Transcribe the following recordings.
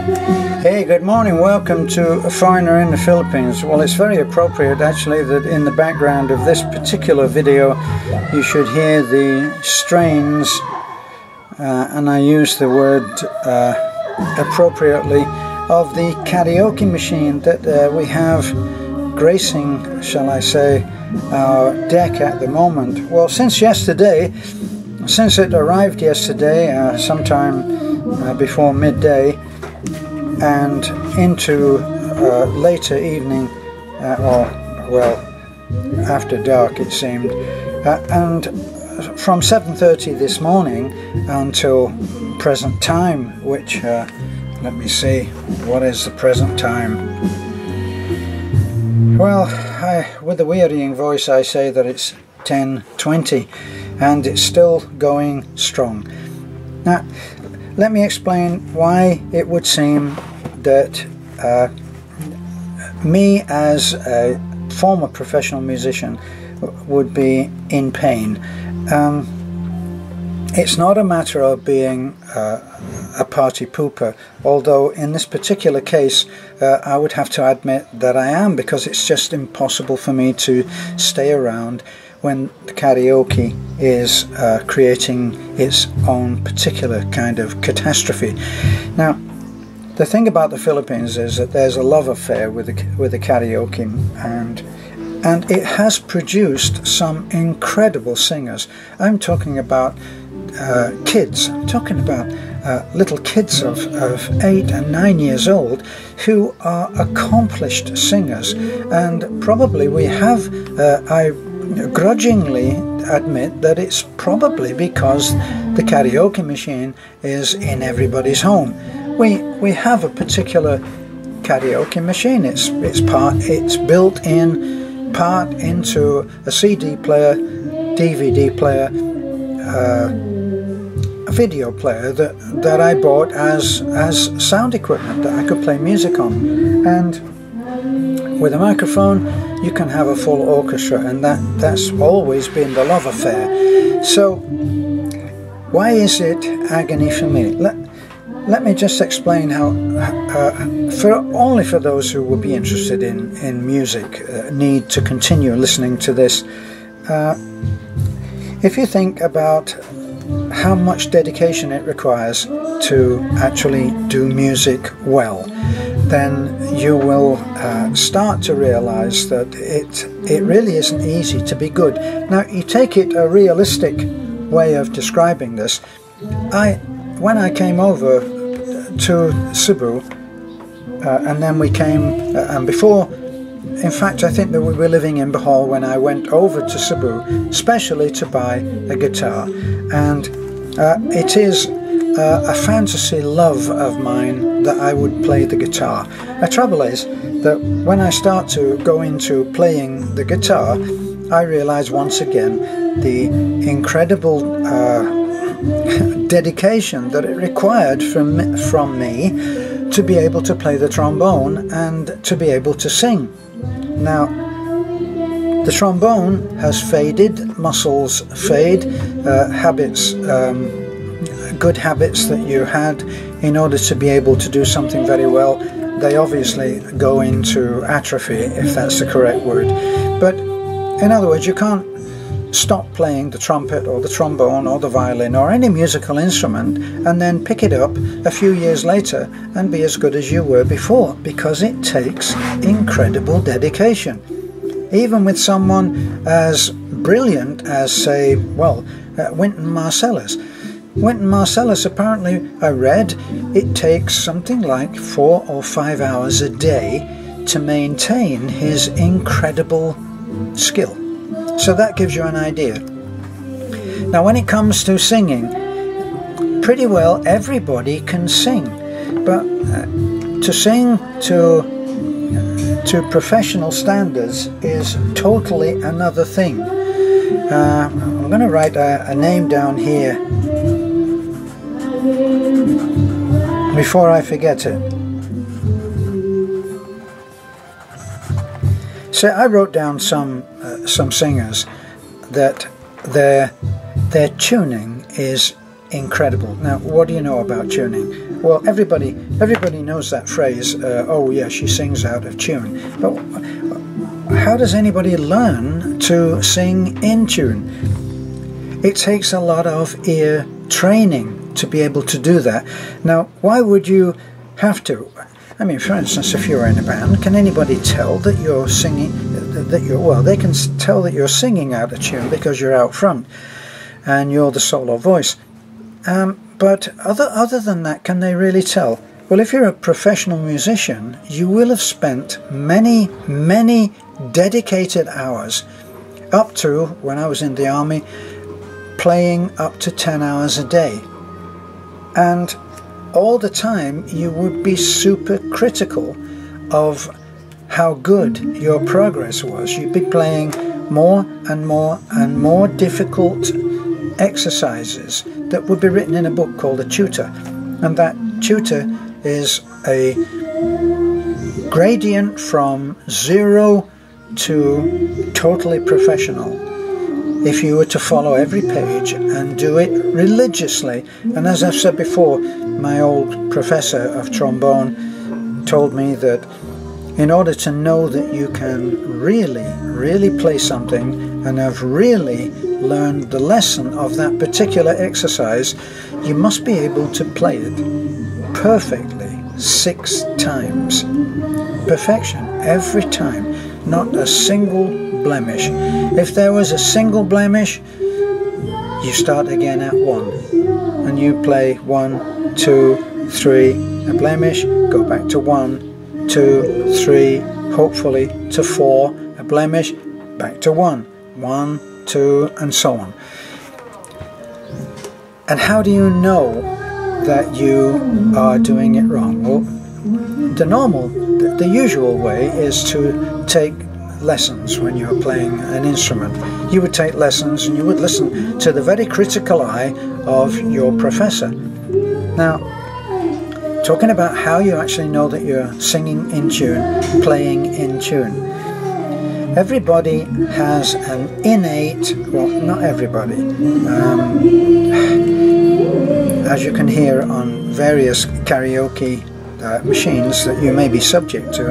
Hey, good morning. Welcome to A Foreigner in the Philippines. Well, it's very appropriate actually that in the background of this particular video you should hear the strains, and I use the word appropriately, of the karaoke machine that we have gracing, shall I say, our deck at the moment. Well, since it arrived yesterday, sometime before midday, and into later evening, or well, after dark it seemed, and from 7:30 this morning until present time, which let me see, what is the present time? Well, with a wearying voice I say that it's 10:20 and it's still going strong. Now let me explain why it would seem that me as a former professional musician would be in pain. It's not a matter of being a party pooper, although in this particular case I would have to admit that I am, because it's just impossible for me to stay around when the karaoke is creating its own particular kind of catastrophe. Now, the thing about the Philippines is that there's a love affair with the karaoke, and it has produced some incredible singers. I'm talking about kids. I'm talking about little kids of 8 and 9 years old who are accomplished singers, and probably we have I grudgingly admit that it's probably because the karaoke machine is in everybody's home. We have a particular karaoke machine. It's built in part into a CD player, DVD player, a video player that I bought as sound equipment that I could play music on, and with a microphone you can have a full orchestra, and that's always been the love affair. So why is it agony for me? Let me just explain how, only for those who would be interested in music, need to continue listening to this. If you think about how much dedication it requires to actually do music well, then you will start to realize that it really isn't easy to be good. Now, you take it a realistic way of describing this. When I came over to Cebu, and then we came, and before, in fact I think that we were living in Bohol when I went over to Cebu, especially to buy a guitar, and it is a fantasy love of mine that I would play the guitar. The trouble is that when I start to go into playing the guitar, I realize once again the incredible dedication that it required from me to be able to play the trombone and to be able to sing. Now, the trombone has faded, muscles fade, habits, good habits that you had in order to be able to do something very well, they obviously go into atrophy, if that's the correct word. But in other words, you can't stop playing the trumpet or the trombone or the violin or any musical instrument and then pick it up a few years later and be as good as you were before, because it takes incredible dedication. Even with someone as brilliant as, say, well, Wynton Marsalis. Wynton Marsalis, apparently, I read, it takes something like 4 or 5 hours a day to maintain his incredible skill. So that gives you an idea. Now, when it comes to singing, pretty well everybody can sing, but to sing to professional standards is totally another thing. I'm going to write a name down here before I forget it. So I wrote down some singers that their tuning is incredible. Now, what do you know about tuning? Well, everybody knows that phrase, oh yeah, she sings out of tune. But how does anybody learn to sing in tune? It takes a lot of ear training to be able to do that. Now, why would you have to? I mean, for instance, if you're in a band, can anybody tell that you're singing, well, they can tell that you're singing out of tune because you're out front and you're the solo voice. But other than that, can they really tell? Well, if you're a professional musician, you will have spent many, many dedicated hours, up to, when I was in the army, playing up to 10 hours a day. And all the time you would be super critical of how good your progress was. You'd be playing more and more and more difficult exercises that would be written in a book called a tutor. And that tutor is a gradient from 0 to totally professional. If you were to follow every page and do it religiously. And as I've said before, my old professor of trombone told me that in order to know that you can really play something and have really learned the lesson of that particular exercise, you must be able to play it perfectly 6 times. Perfection every time, not a single blemish. If there was a single blemish, you start again at 1 and you play 1, 2, 3, a blemish, go back to 1, 2, 3, hopefully to 4, a blemish, back to 1, 1, 2, and so on. And how do you know that you are doing it wrong? Well, the usual way is to take lessons when you're playing an instrument. You would take lessons and you would listen to the very critical eye of your professor. Now, talking about how you actually know that you're singing in tune, playing in tune. Everybody has an innate, well, not everybody, as you can hear on various karaoke machines that you may be subject to,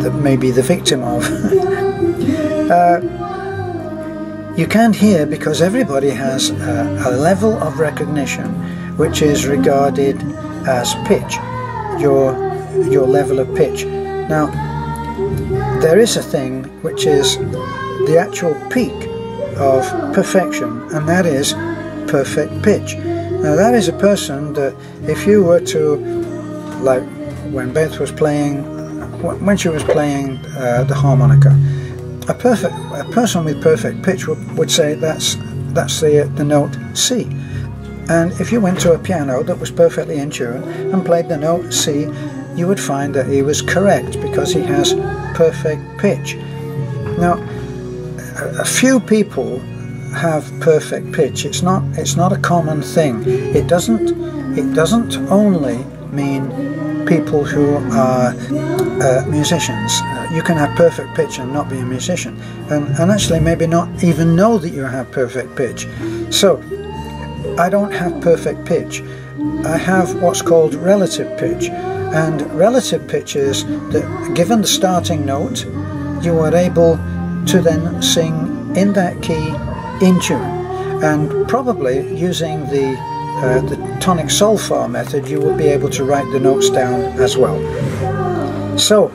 that may be the victim of. You can't hear because everybody has a level of recognition which is regarded as pitch, your level of pitch. Now, there is a thing which is the actual peak of perfection, and that is perfect pitch. Now, that is a person that if you were to, like when Beth was playing, when she was playing the harmonica, a person with perfect pitch would say that's the note C. And if you went to a piano that was perfectly in tune and played the note C, you would find that he was correct because he has perfect pitch. Now, a few people have perfect pitch. It's not a common thing. It doesn't only mean people who are musicians. You can have perfect pitch and not be a musician, and actually maybe not even know that you have perfect pitch. So I don't have perfect pitch. I have what's called relative pitch, and relative pitch is that given the starting note, you are able to then sing in that key in tune, and probably using the tonic solfa method, you will be able to write the notes down as well. So,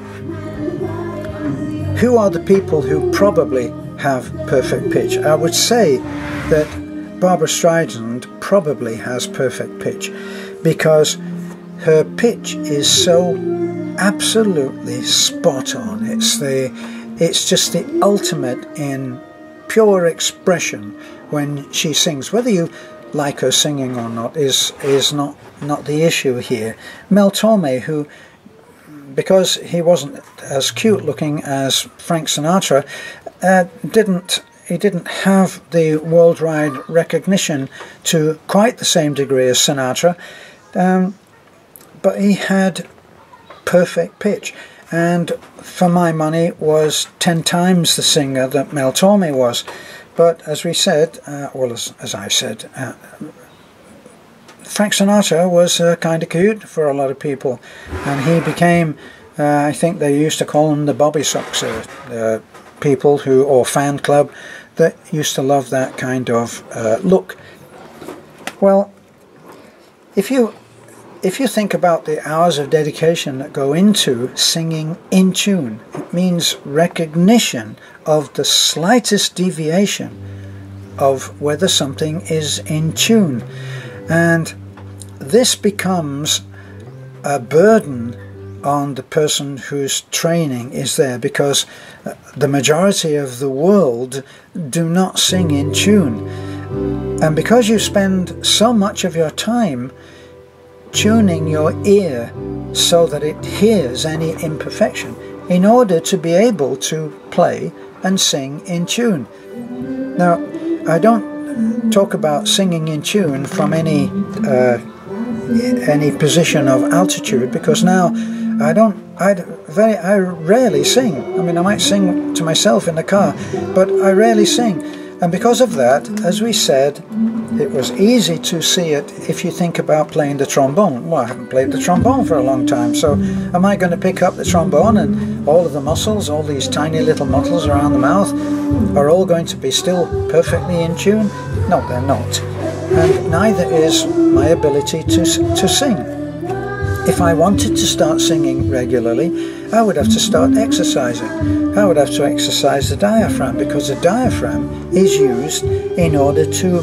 who are the people who probably have perfect pitch? I would say that Barbra Streisand probably has perfect pitch, because her pitch is so absolutely spot on. It's just the ultimate in pure expression when she sings. Whether you like her singing or not is not the issue here. Mel Torme, who, because he wasn't as cute looking as Frank Sinatra, he didn't have the worldwide recognition to quite the same degree as Sinatra, but he had perfect pitch, and for my money was 10 times the singer that Mel Torme was. But as we said, well, as I've said, Frank Sinatra was kind of cute for a lot of people, and he became, I think they used to call him the Bobby Sox, people who, or fan club, that used to love that kind of look. Well, if you think about the hours of dedication that go into singing in tune, it means recognition of the slightest deviation of whether something is in tune. And this becomes a burden on the person whose training is there, because the majority of the world do not sing in tune. And because you spend so much of your time tuning your ear so that it hears any imperfection in order to be able to play and sing in tune. Now, I don't talk about singing in tune from any position of altitude, because now I rarely sing. I mean, I might sing to myself in the car, but I rarely sing. And because of that, as we said, it was easy to see it if you think about playing the trombone. Well, I haven't played the trombone for a long time, so am I going to pick up the trombone and all of the muscles, all these tiny little muscles around the mouth, are all going to be still perfectly in tune? No, they're not. And neither is my ability to sing. If I wanted to start singing regularly, I would have to start exercising. I would have to exercise the diaphragm, because the diaphragm is used in order to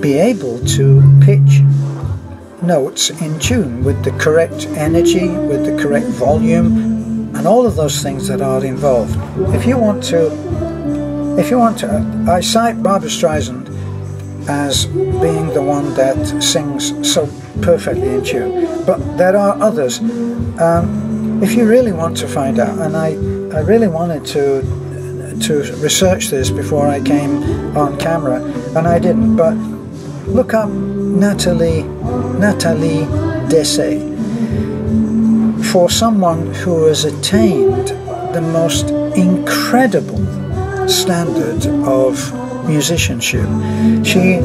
be able to pitch notes in tune with the correct energy, with the correct volume, and all of those things that are involved. If you want to, I cite Barbra Streisand as being the one that sings so perfectly in tune, but there are others. If you really want to find out, and I really wanted to research this before I came on camera, and I didn't, but look up Nathalie Dessay. For someone who has attained the most incredible standard of musicianship, she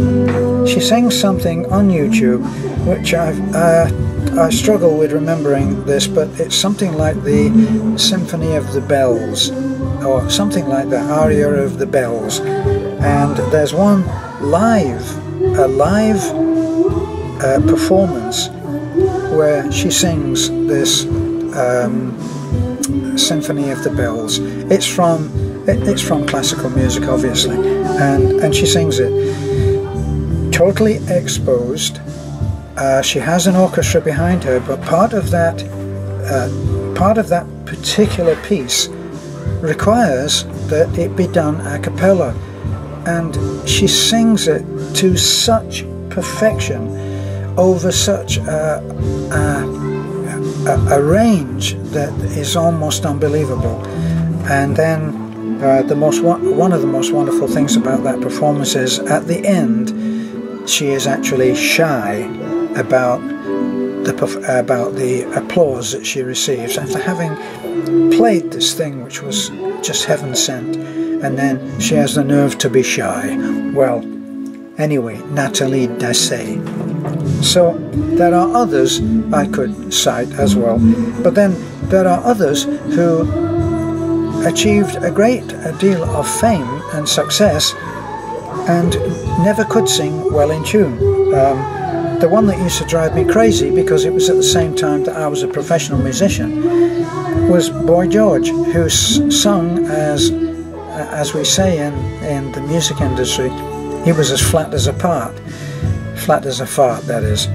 sings something on YouTube which I struggle with remembering this, but it's something like the Symphony of the Bells, or something like the Aria of the Bells. And there's one live performance where she sings this Symphony of the Bells. It's from classical music, obviously, and she sings it totally exposed. She has an orchestra behind her, but part of that particular piece requires that it be done a cappella, and she sings it to such perfection over such a range that is almost unbelievable. And then one of the most wonderful things about that performance is at the end she is actually shy about the applause that she receives after having played this thing which was just heaven sent, and then she has the nerve to be shy. Well, anyway, Nathalie Dessay. So there are others I could cite as well, but then there are others who achieved a great deal of fame and success and never could sing well in tune. The one that used to drive me crazy, because it was at the same time that I was a professional musician, was Boy George, who sung, as we say in the music industry, he was as flat as a fart, that is.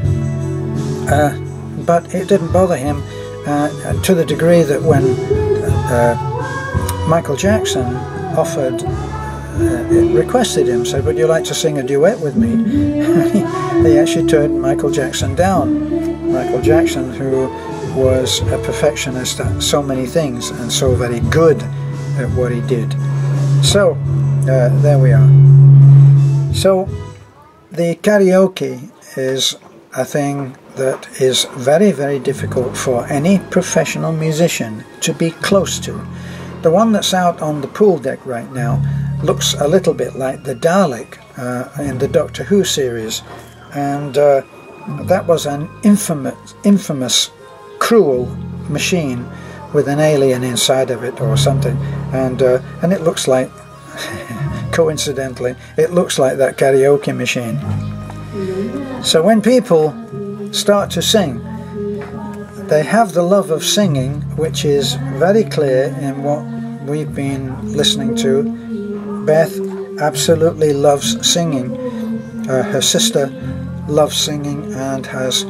But it didn't bother him to the degree that when Michael Jackson requested him, said, "Would you like to sing a duet with me?" He actually turned Michael Jackson down. Michael Jackson, who was a perfectionist at so many things and so very good at what he did. So there we are. So the karaoke is a thing that is very, very difficult for any professional musician to be close to. The one that's out on the pool deck right now looks a little bit like the Dalek in the Doctor Who series, and That was an infamous, cruel machine with an alien inside of it or something, and it looks like, coincidentally, it looks like that karaoke machine. So when people start to sing, they have the love of singing, which is very clear in what we've been listening to. Beth absolutely loves singing. Her sister loves singing and has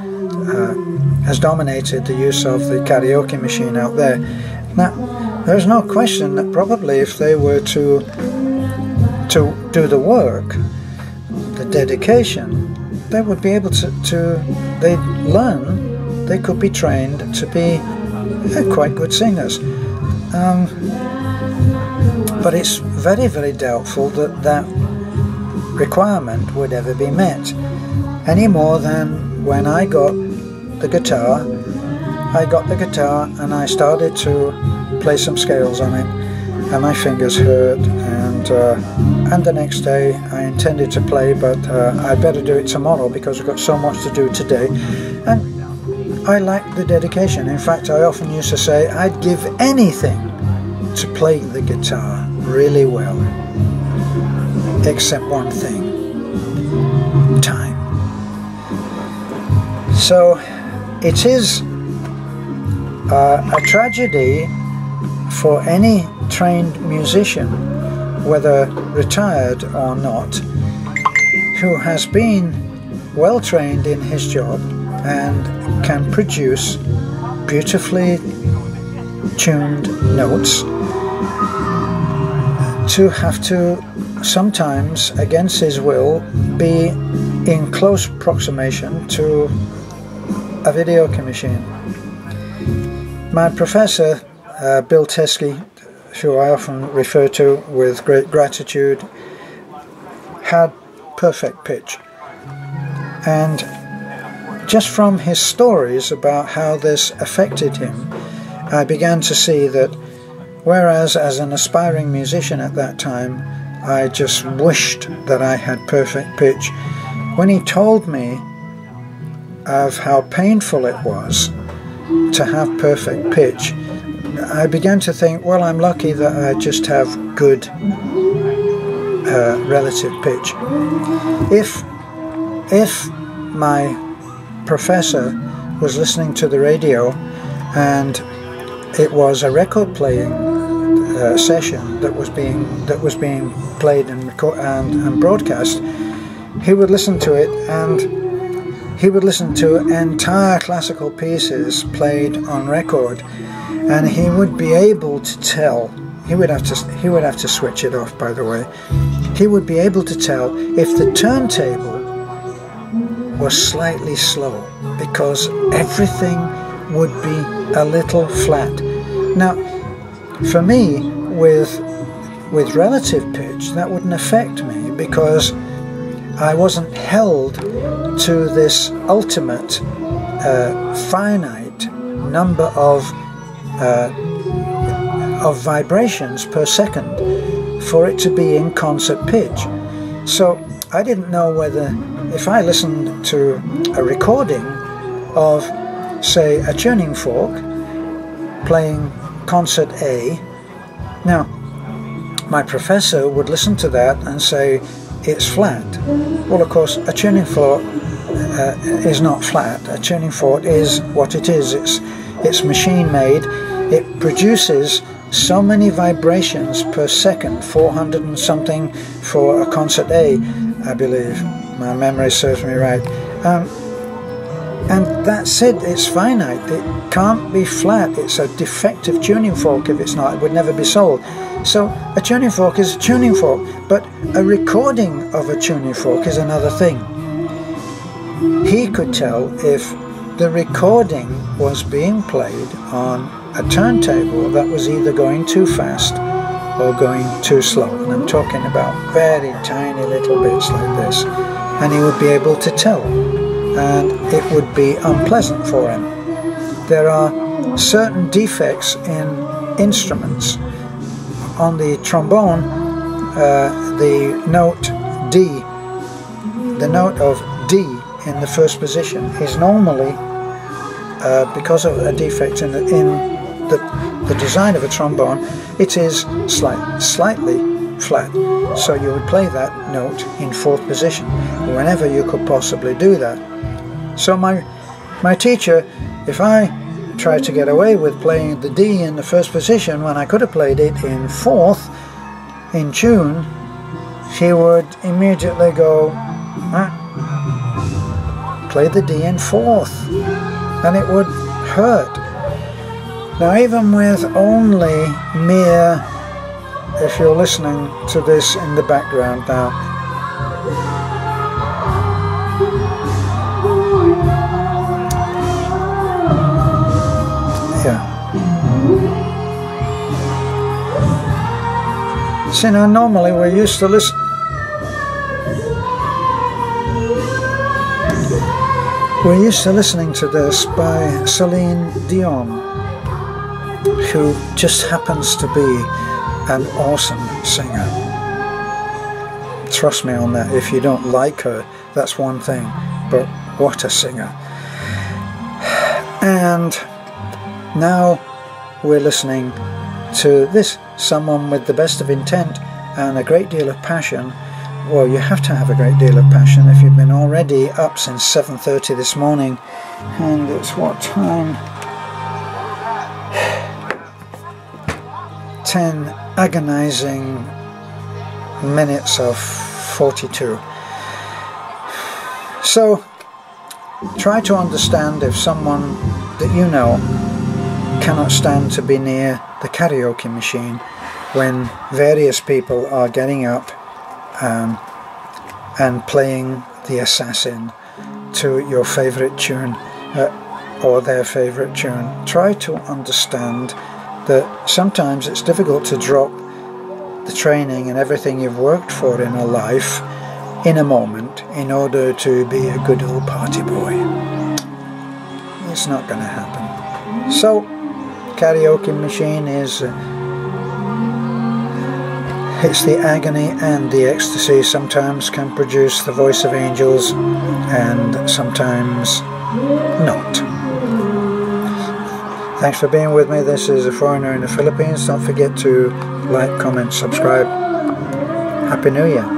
dominated the use of the karaoke machine out there. Now, there's no question that probably if they were to do the work, the dedication, they would be able they'd learn, they could be trained to be quite good singers. But it's very, very doubtful that that requirement would ever be met, any more than when I got the guitar. I got the guitar and I started to play some scales on it, and my fingers hurt, and the next day I intended to play, but I'd better do it tomorrow because I've got so much to do today. And I liked the dedication. In fact, I often used to say I'd give anything to play the guitar really well, except one thing: time. So it is a tragedy for any trained musician, whether retired or not, who has been well trained in his job and can produce beautifully tuned notes, to have to sometimes, against his will, be in close proximation to a videoke machine. My professor, Bill Teskey, who I often refer to with great gratitude, had perfect pitch. And just from his stories about how this affected him, I began to see that whereas as an aspiring musician at that time, I just wished that I had perfect pitch, when he told me of how painful it was to have perfect pitch, I began to think, well, I'm lucky that I just have good relative pitch. If my professor was listening to the radio and it was a record playing session that was being played and broadcast, he would listen to it, and he would listen to entire classical pieces played on record, and he would be able to tell. He would have to switch it off, by the way. He would be able to tell if the turntable was slightly slow, because everything would be a little flat. Now, for me, with relative pitch, that wouldn't affect me, because I wasn't held to this ultimate finite number of vibrations per second for it to be in concert pitch. So I didn't know whether, if I listened to a recording of, say, a tuning fork playing concert A, now my professor would listen to that and say it's flat. Well, of course, a tuning fork is not flat. A tuning fork is what it is. It's machine made. It produces so many vibrations per second, 400 and something for a concert A, I believe. My memory serves me right. And that's it. It's finite. It can't be flat. It's a defective tuning fork. If it's not, it would never be sold. So a tuning fork is a tuning fork, but a recording of a tuning fork is another thing. He could tell if the recording was being played on a turntable that was either going too fast or going too slow. And I'm talking about very tiny little bits like this. And he would be able to tell, and it would be unpleasant for him. There are certain defects in instruments. On the trombone, the note D, the note of D in the first position is normally, because of a defect in the design of a trombone, it is slightly flat. So you would play that note in fourth position whenever you could possibly do that. So my teacher, if I tried to get away with playing the D in the first position when I could have played it in fourth in tune, she would immediately go, play the D in fourth, and it would hurt. Now even with only mere, if you're listening to this in the background now, yeah. See, now normally we're used to listen. We're used to listening to this by Celine Dion, who just happens to be an awesome singer. Trust me on that. If you don't like her, that's one thing, but what a singer. And now we're listening to this, someone with the best of intent and a great deal of passion. Well, you have to have a great deal of passion if you've been already up since 7:30 this morning, and it's what time? 10 agonizing minutes of 42. So try to understand if someone that you know cannot stand to be near the karaoke machine when various people are getting up and playing the assassin to your favorite tune or their favorite tune. Try to understand that sometimes it's difficult to drop the training and everything you've worked for in a life in a moment in order to be a good old party boy. It's not going to happen. So karaoke machine is it's the agony and the ecstasy. Sometimes can produce the voice of angels and sometimes not. Thanks for being with me. This is A Foreigner in the Philippines. Don't forget to like, comment, subscribe. Happy New Year.